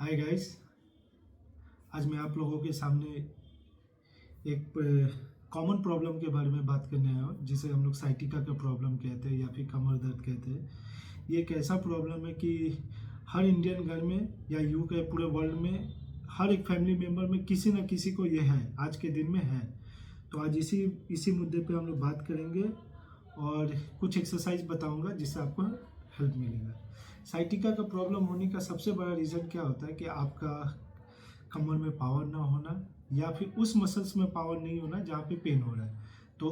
Hi guys. आज मैं आप लोगों के सामने एक कॉमन प्रॉब्लम के बारे में बात करने आया हूँ, जिसे हम लोग साइटिका का प्रॉब्लम कहते हैं या फिर कमर दर्द कहते हैं। ये एक ऐसा प्रॉब्लम है कि हर इंडियन घर में या यूँ के पूरे वर्ल्ड में हर एक फैमिली मेम्बर में किसी न किसी को ये है, आज के दिन में है। तो आज इसी मुद्दे पे हम लोग बात करेंगे और कुछ एक्सरसाइज बताऊंगा जिससे आपको हेल्प मिलेगा। साइटिका का प्रॉब्लम होने का सबसे बड़ा रीज़न क्या होता है कि आपका कमर में पावर ना होना या फिर उस मसल्स में पावर नहीं होना जहाँ पे पेन हो रहा है। तो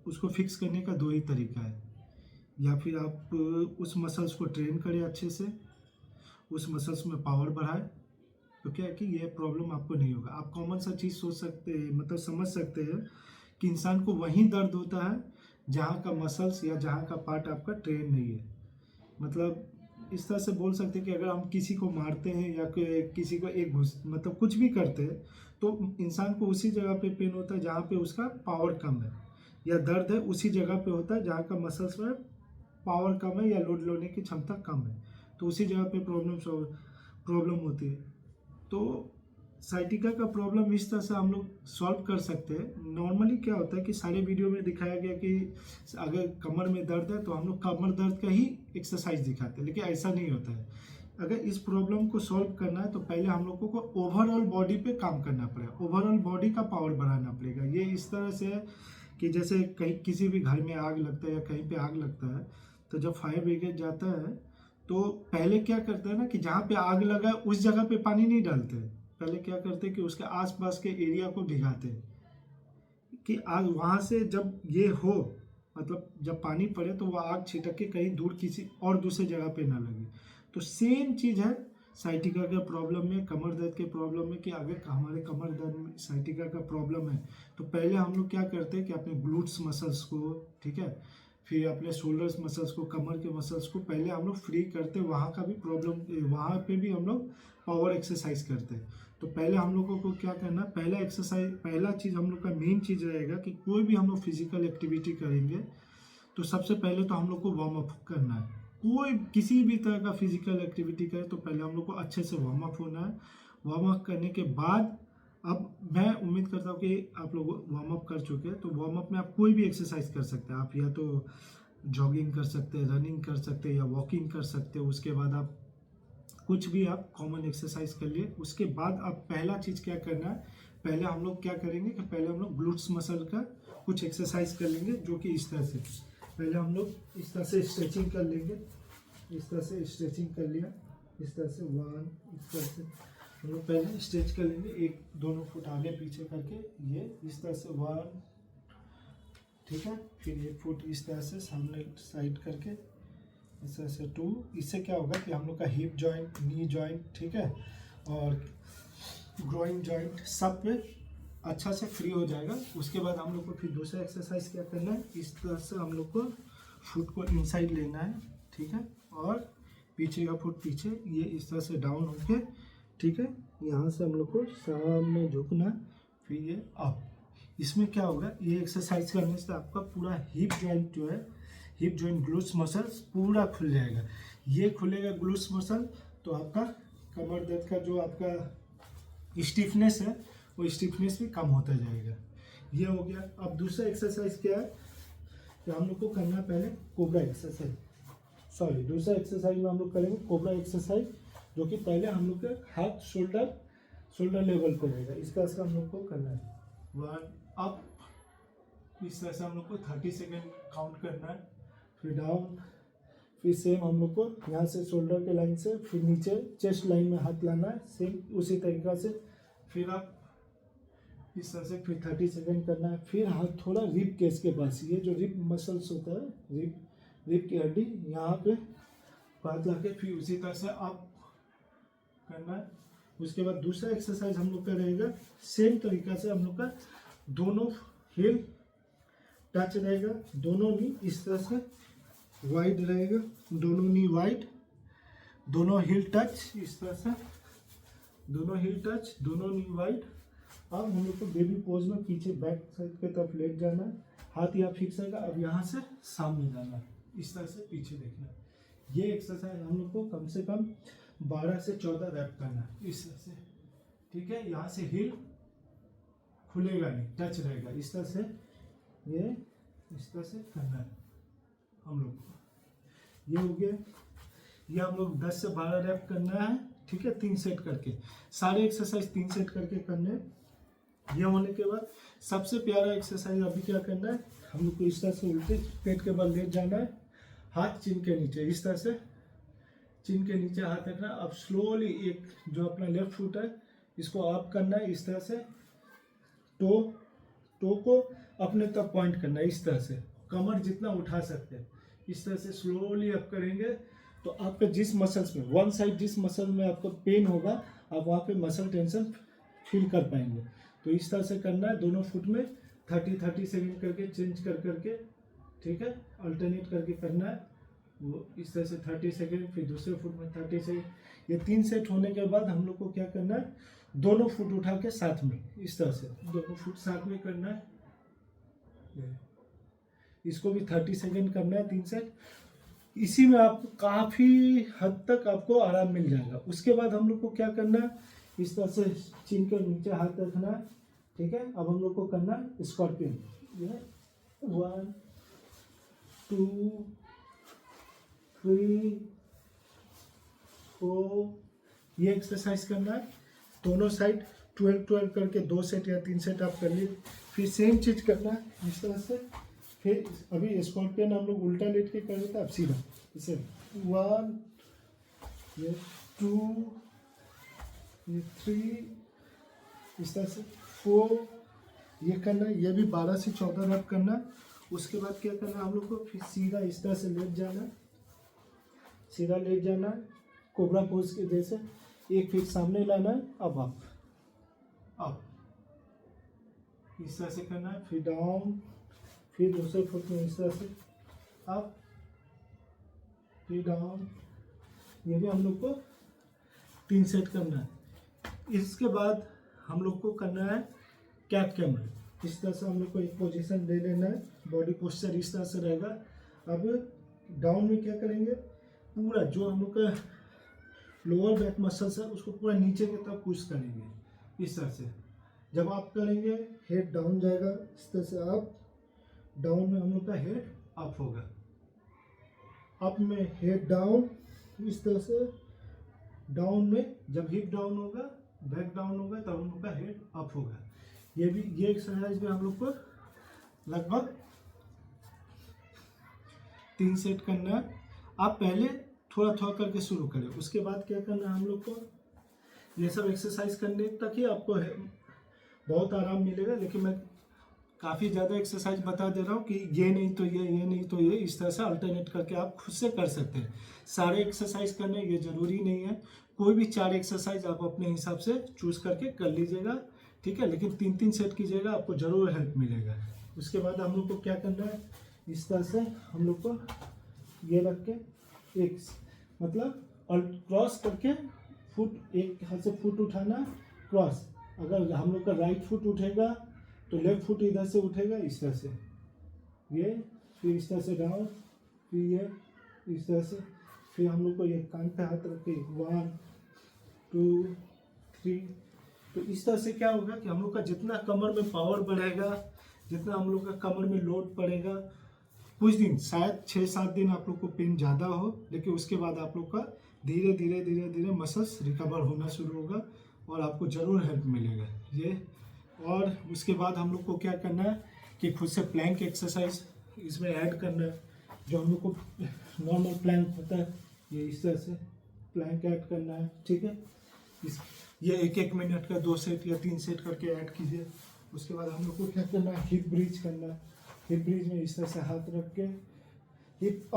उसको फिक्स करने का दो ही तरीका है, या फिर आप उस मसल्स को ट्रेन करें अच्छे से, उस मसल्स में पावर बढ़ाएं, तो क्या है कि ये प्रॉब्लम आपको नहीं होगा। आप कॉमन सा चीज़ सोच सकते हैं, मतलब समझ सकते हैं कि इंसान को वहीं दर्द होता है जहाँ का मसल्स या जहाँ का पार्ट आपका ट्रेन नहीं है। मतलब इस तरह से बोल सकते हैं कि अगर हम किसी को मारते हैं या किसी को मतलब कुछ भी करते हैं तो इंसान को उसी जगह पे पेन होता है जहाँ पे उसका पावर कम है, या दर्द है उसी जगह पे होता है जहाँ का मसल्स में पावर कम है या लोड लेने की क्षमता कम है, तो उसी जगह पे प्रॉब्लम होती है। तो साइटिका का प्रॉब्लम इस तरह से हम लोग सॉल्व कर सकते हैं। नॉर्मली क्या होता है कि सारे वीडियो में दिखाया गया कि अगर कमर में दर्द है तो हम लोग कमर दर्द का ही एक्सरसाइज दिखाते हैं, लेकिन ऐसा नहीं होता है। अगर इस प्रॉब्लम को सॉल्व करना है तो पहले हम लोगों को ओवरऑल बॉडी पे काम करना पड़ेगा, ओवरऑल बॉडी का पावर बढ़ाना पड़ेगा। ये इस तरह से है कि जैसे कहीं किसी भी घर में आग लगता है या कहीं पे आग लगता है, तो जब फायर ब्रिगेड जाता है तो पहले क्या करता है ना कि जहाँ पे आग लगा उस जगह पे पानी नहीं डालते, पहले क्या करते हैं कि उसके आसपास के एरिया को भिगाते हैं कि आग वहाँ से जब ये हो, मतलब जब पानी पड़े तो वह आग छिटक के कहीं दूर किसी और दूसरे जगह पे ना लगे। तो सेम चीज़ है साइटिका के प्रॉब्लम में, कमर दर्द के प्रॉब्लम में, कि अगर हमारे कमर दर्द में साइटिका का प्रॉब्लम है तो पहले हम लोग क्या करते हैं कि अपने ग्लूट्स मसल्स को, ठीक है, फिर अपने शोल्डर्स मसल्स को, कमर के मसल्स को पहले हम लोग फ्री करते हैं। वहाँ का भी प्रॉब्लम, वहाँ पे भी हम लोग पावर एक्सरसाइज करते हैं। तो पहले हम लोगों को क्या करना, पहला चीज़ हम लोग का मेन चीज़ रहेगा कि कोई भी हम लोग फिजिकल एक्टिविटी करेंगे तो सबसे पहले तो हम लोग को वार्म अप करना है। कोई किसी भी तरह का फिजिकल एक्टिविटी करे तो पहले हम लोग को अच्छे से वार्म अप होना है। वार्म अप करने के बाद, अब मैं उम्मीद करता हूँ कि आप लोग वार्म अप कर चुके हैं, तो वार्म अप में आप कोई भी एक्सरसाइज कर सकते हैं। आप या तो जॉगिंग कर सकते हैं, रनिंग कर सकते हैं या वॉकिंग कर सकते हैं। उसके बाद आप कुछ भी आप कॉमन एक्सरसाइज कर लिए। उसके बाद आप पहला चीज़ क्या करना है, पहले हम लोग क्या करेंगे कि पहले हम लोग ग्लूट्स मसल का कुछ एक्सरसाइज कर लेंगे, जो कि इस तरह से, पहले हम लोग इस तरह से स्ट्रेचिंग कर लेंगे। इस तरह से स्ट्रेचिंग कर लिया, इस तरह से वन, इस तरह से हम लोग पहले स्ट्रेच कर लेंगे, एक दोनों फुट आगे पीछे करके, ये इस तरह से वन, ठीक है, फिर एक फुट इस तरह से सामने साइड करके इस तरह से टू। इससे क्या होगा कि हम लोग का हिप जॉइंट, नी जॉइंट, ठीक है, और ग्रोइंग जॉइंट सब पे अच्छा से फ्री हो जाएगा। उसके बाद हम लोग को फिर दूसरा एक्सरसाइज क्या करना है, इस तरह से हम लोग को फुट को इनसाइड लेना है, ठीक है, और पीछे का फुट पीछे, ये इस तरह से डाउन होके, ठीक है, यहाँ से हम लोग को सामने झुकना, फिर ये अप। इसमें क्या होगा, ये एक्सरसाइज करने से आपका पूरा हिप जॉइंट जो है, हिप जॉइंट ग्लूट्स मसल्स पूरा खुल जाएगा। ये खुलेगा ग्लूट्स मसल तो आपका कमर दर्द का जो आपका स्टिफनेस है वो स्टिफनेस भी कम होता जाएगा। ये हो गया। अब दूसरा एक्सरसाइज क्या है कि हम लोग को करना पहले कोबरा एक्सरसाइज, दूसरा एक्सरसाइज में हम लोग करेंगे कोबरा एक्सरसाइज, जो कि पहले हम लोग का हाथ शोल्डर लेवल पर रहेगा। इसका असर हम लोग को करना है, वन अप, इस तरह से हम लोग को 30 सेकेंड काउंट करना है, फिर डाउन, फिर सेम हम लोग को यहाँ से शोल्डर के लाइन से फिर नीचे चेस्ट लाइन में हाथ लाना है, सेम उसी तरीक़ा से। फिर आप इस तरह से फिर 30 सेकेंड करना है। फिर हाथ थोड़ा रिब केस के पास, ये जो रिब मसल्स होता है, रिब की हड्डी, यहाँ पे हाथ ला के फिर उसी तरह से आप करना है। उसके बाद दूसरा एक्सरसाइज हम लोग का रहेगा सेम तरीका से, हम लोग का दोनों हिल टच रहेगा, दोनों नी इस तरह से वाइड रहेगा, दोनों नी वाइड, दोनों हिल टच, इस तरह से दोनों हिल टच, दोनों नी वाइड। अब हम लोग को बेबी पोज में पीछे बैक साइड की तरफ लेट जाना है, हाथ यहाँ फिक्स रहेगा। अब यहाँ से सामने जाना है, इस तरह से पीछे देखना है। ये एक्सरसाइज हम लोग को कम से कम 12 से 14 रैप करना है इस तरह से, ठीक है। यहाँ से हिल खुलेगा नहीं, टच रहेगा, इस तरह से ये इस तरह से करना है हम लोग को। ये हो गया, ये हम लोग 10 से 12 रैप करना है, ठीक है, 3 सेट करके। सारे एक्सरसाइज 3 सेट करके करने। ये होने के बाद सबसे प्यारा एक्सरसाइज अभी क्या करना है, हम लोग को इस तरह से उल्टे पेट के बल लेट जाना है, हाथ चिन के नीचे, इस तरह से चिन के नीचे हाथ रखना। अब स्लोली एक जो अपना लेफ्ट फुट है इसको अप करना है, इस तरह से टो को अपने तक पॉइंट करना है, इस तरह से कमर जितना उठा सकते हैं इस तरह से स्लोली अप करेंगे। तो आपके जिस मसल्स में वन साइड जिस मसल में आपको पेन होगा आप वहाँ पे मसल टेंशन फील कर पाएंगे। तो इस तरह से करना है, दोनों फुट में 30 सेकेंड करके चेंज कर करके, ठीक है, अल्टरनेट करके करना है। वो इस तरह से 30 सेकेंड, फिर दूसरे फुट में 30 सेकेंड। ये 3 सेट होने के बाद हम लोग को क्या करना है, दोनों फुट उठा के साथ में इस तरह से दोनों फुट साथ में करना है। इसको भी 30 सेकेंड करना है, 3 सेट। इसी में आपको काफ़ी हद तक आपको आराम मिल जाएगा। उसके बाद हम लोग को क्या करना है, इस तरह से चिन के नीचे हाथ रखना है, ठीक है। अब हम लोग को करना है स्कॉर्पियन। ये 1 2 3 4 ये एक्सरसाइज करना है। दोनों साइड 12 करके 2 सेट या 3 सेट आप कर लीजिए। फिर सेम चीज करना है इस तरह से। फिर अभी स्कॉर्पियन हम लोग उल्टा लेट के कर रहे थे, अब सीधा इसे 1 ये 2 ये 3 इस तरह से 4 ये करना है। ये भी 12 से 14 रैप करना है। उसके बाद क्या करना है हम लोग को, फिर सीधा इस तरह से लेट जाना है, सीधा लेट जाना है कोबरा पोज के जैसे। 1 फीट सामने लाना है, अब इस तरह से करना है। फिर डाउन, फिर दूसरे फुट में इस तरह से अप, फिर डाउन। ये भी हम लोग को 3 सेट करना है। इसके बाद हम लोग को करना है कैट कैमल। इस तरह से हम लोग को एक पोजीशन ले लेना है, बॉडी पोस्चर इस तरह से रहेगा। अब डाउन में क्या करेंगे, पूरा जो हम लोग का लोअर बैक मसल्स है उसको पूरा नीचे की तरफ पुश करेंगे इस तरह से। जब आप करेंगे हेड डाउन जाएगा इस तरह से, अप डाउन में हम लोग का हेड अप होगा, अप में हेड डाउन इस तरह से, डाउन में जब हिप डाउन होगा बैक डाउन होगा तब हम लोग का हेड अप होगा। ये एक्सरसाइज में हम लोग को लगभग 3 सेट करना है। आप पहले थोड़ा थोड़ा करके शुरू करें, उसके बाद क्या करना है हम लोग को, ये सब एक्सरसाइज करने तक ही आपको बहुत आराम मिलेगा। लेकिन मैं काफ़ी ज़्यादा एक्सरसाइज बता दे रहा हूँ कि ये नहीं तो ये नहीं तो ये, इस तरह से अल्टरनेट करके आप खुद से कर सकते हैं। सारे एक्सरसाइज करने ये ज़रूरी नहीं है, कोई भी 4 एक्सरसाइज आप अपने हिसाब से चूज करके कर लीजिएगा, ठीक है। लेकिन 3-3 सेट कीजिएगा, आपको ज़रूर हेल्प मिलेगा। उसके बाद हम लोग को क्या करना है, इस तरह से हम लोग को ये रख के एक मतलब क्रॉस करके फुट, एक हाथ से फुट उठाना क्रॉस। अगर हम लोग का राइट फुट उठेगा तो लेफ्ट फुट इधर से उठेगा इस तरह से, ये फिर इस तरह से डाउन, फिर ये इस तरह से। फिर हम लोग को ये कान पे हाथ रख के 1 2 3। तो इस तरह से क्या होगा कि हम लोग का जितना कमर में पावर बढ़ेगा, जितना हम लोग का कमर में लोड पड़ेगा, कुछ दिन शायद 6-7 दिन आप लोग को पेन ज़्यादा हो, लेकिन उसके बाद आप लोग का धीरे धीरे मसल्स रिकवर होना शुरू होगा और आपको ज़रूर हेल्प मिलेगा ये। और उसके बाद हम लोग को क्या करना है कि खुद से प्लैंक एक्सरसाइज इसमें ऐड करना है। जो हम लोग को नॉर्मल प्लैंक होता है ये इस तरह से प्लैंक ऐड करना है, ठीक है। ये 1-1 मिनट का 2 सेट या 3 सेट करके ऐड कीजिए। उसके बाद हम लोग को क्या करना है, हिप ब्रिज करना है। हिप ब्रिज में इस तरह से हाथ रख के हिप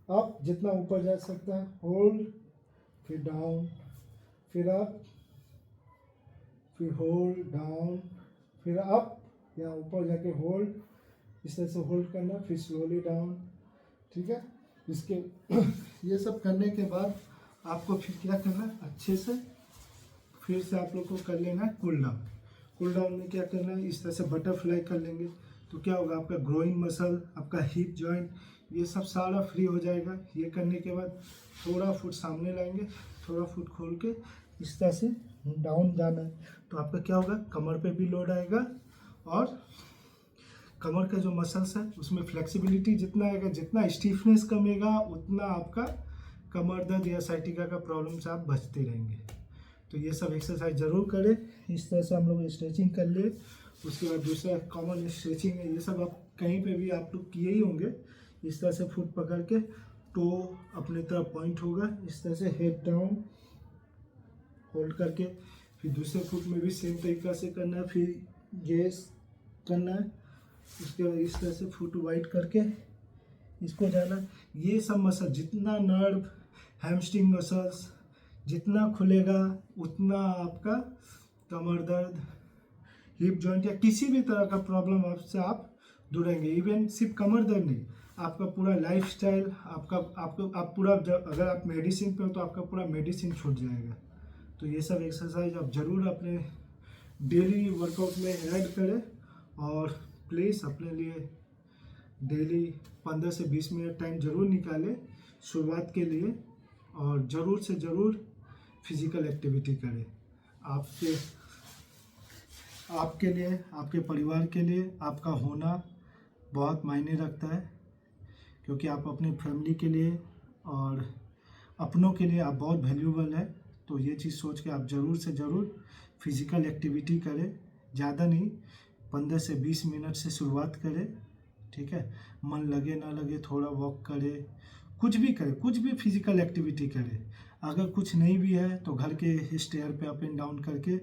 अप जितना ऊपर जा सकता है, होल्ड, फिर डाउन, फिर अप, फिर होल्ड डाउन, फिर अप, यहाँ ऊपर जाके होल्ड, इस तरह से होल्ड करना, फिर स्लोली डाउन, ठीक है। इसके ये सब करने के बाद आपको फिर क्या करना है, अच्छे से फिर से आप लोग को कर लेना है कूल डाउन। कूल डाउन में क्या करना है, इस तरह से बटरफ्लाई कर लेंगे तो क्या होगा, आपका ग्रोइंग मसल, आपका हिप जॉइंट, ये सब सारा फ्री हो जाएगा। ये करने के बाद थोड़ा फुट सामने लाएंगे, थोड़ा फुट खोल के इस तरह से डाउन जाना है। तो आपका क्या होगा, कमर पे भी लोड आएगा और कमर का जो मसल्स है उसमें फ्लेक्सिबिलिटी जितना आएगा, जितना स्टीफनेस कमेगा उतना आपका कमर दर्द या साइटिका का प्रॉब्लम से आप बचते रहेंगे। तो ये सब एक्सरसाइज ज़रूर करें। इस तरह से हम लोग स्ट्रेचिंग कर ले। उसके बाद दूसरा कॉमन स्ट्रेचिंग है, ये सब आप कहीं पे भी आप लोग किए ही होंगे। इस तरह से फुट पकड़ के टो अपने तरफ पॉइंट होगा, इस तरह से हेड डाउन होल्ड करके, फिर दूसरे फुट में भी सेम तरीका से करना है, फिर गेस करना है। उसके बाद इस तरह से फुट वाइड करके इसको जाना। ये सब मसल जितना नर्व, हैमस्ट्रिंग मसल्स जितना खुलेगा उतना आपका कमर दर्द, हिप जॉइंट या किसी भी तरह का प्रॉब्लम आपसे आप दूर रहेंगे। इवन सिर्फ कमर दर्द नहीं, आपका पूरा लाइफस्टाइल, आप पूरा अगर आप मेडिसिन पे हो तो आपका पूरा मेडिसिन छूट जाएगा। तो ये सब एक्सरसाइज आप ज़रूर अपने डेली वर्कआउट में ऐड करें और प्लीज़ अपने लिए डेली 15 से 20 मिनट टाइम ज़रूर निकालें शुरुआत के लिए, और ज़रूर से ज़रूर फिज़िकल एक्टिविटी करें। आपके लिए, आपके परिवार के लिए आपका होना बहुत मायने रखता है, क्योंकि आप अपनी फैमिली के लिए और अपनों के लिए आप बहुत वैल्यूबल है। तो ये चीज़ सोच के आप ज़रूर से ज़रूर फिज़िकल एक्टिविटी करें। ज़्यादा नहीं, 15 से 20 मिनट से शुरुआत करें, ठीक है। मन लगे ना लगे थोड़ा वॉक करें, कुछ भी करें, कुछ भी फिज़िकल एक्टिविटी करें। अगर कुछ नहीं भी है तो घर के स्टेयर पे अप एंड डाउन करके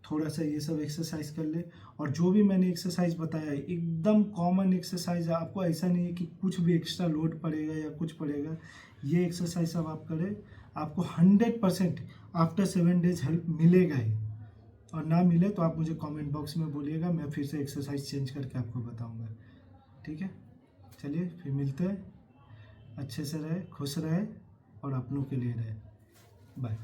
थोड़ा सा ये सब एक्सरसाइज कर ले। और जो भी मैंने एक्सरसाइज बताया है एकदम कॉमन एक्सरसाइज है, आपको ऐसा नहीं है कि कुछ भी एक्स्ट्रा लोड पड़ेगा या कुछ पड़ेगा। ये एक्सरसाइज सब आप करें, आपको 100% आफ्टर 7 डेज हेल्प मिलेगा ही। और ना मिले तो आप मुझे कमेंट बॉक्स में बोलिएगा, मैं फिर से एक्सरसाइज चेंज करके आपको बताऊंगा, ठीक है। चलिए फिर मिलते हैं। अच्छे से रहे, खुश रहे और अपनों के लिए रहे। बाय।